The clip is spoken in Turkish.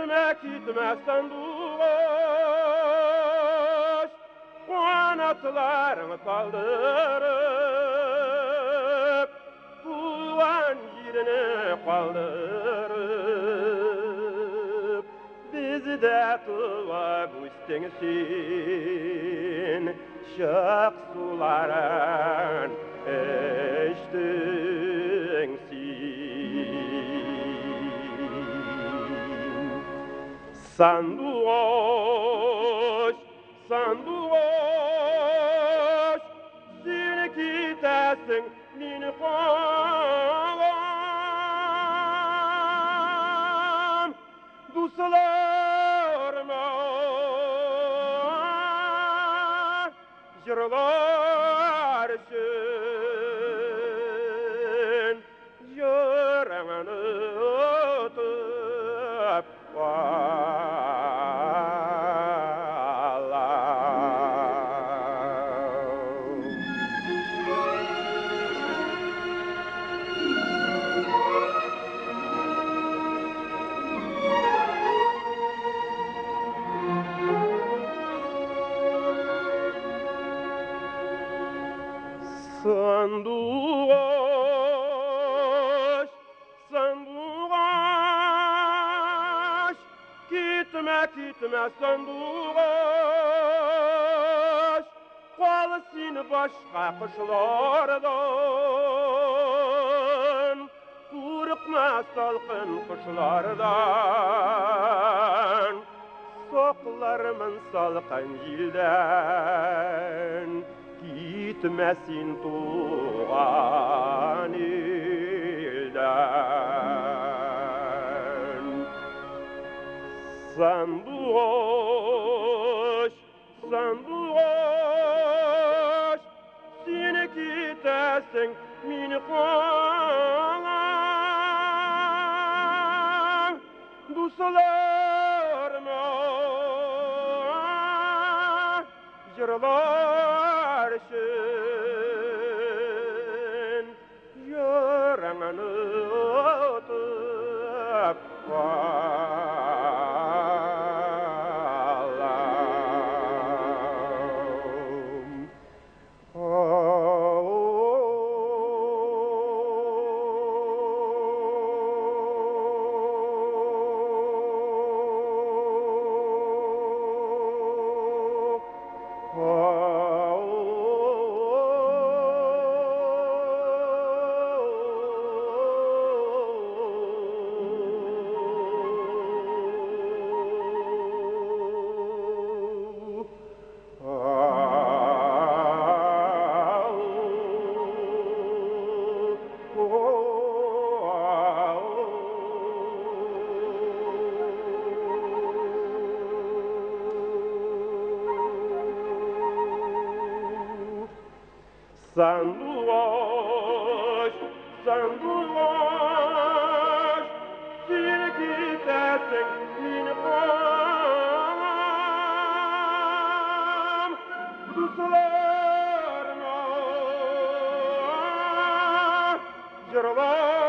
Gitme sanduğuş, kanatlarını kaldırıp, tuğan yerine kaldırıp, bizi de tuva büstengsin, şak suların sanduğuş, sanduğuş, seni gitesin mini kolam, duslarıma jırlar için, yüreğini tutup sanduğuş, sanduğuş, gitme sanduğuş, kal seni başka kışlardan, korkma salkın kışlardan, soklarımın salkın yilden, gitmesin tuğan ilden. Sanduğuş, sanduğuş, seni gitesin mini kolam, duslarıma jırlar için, yüreğini tutup sanduğuş, sanduğuş, seni gitesin mini kolam, duslarıma jırlar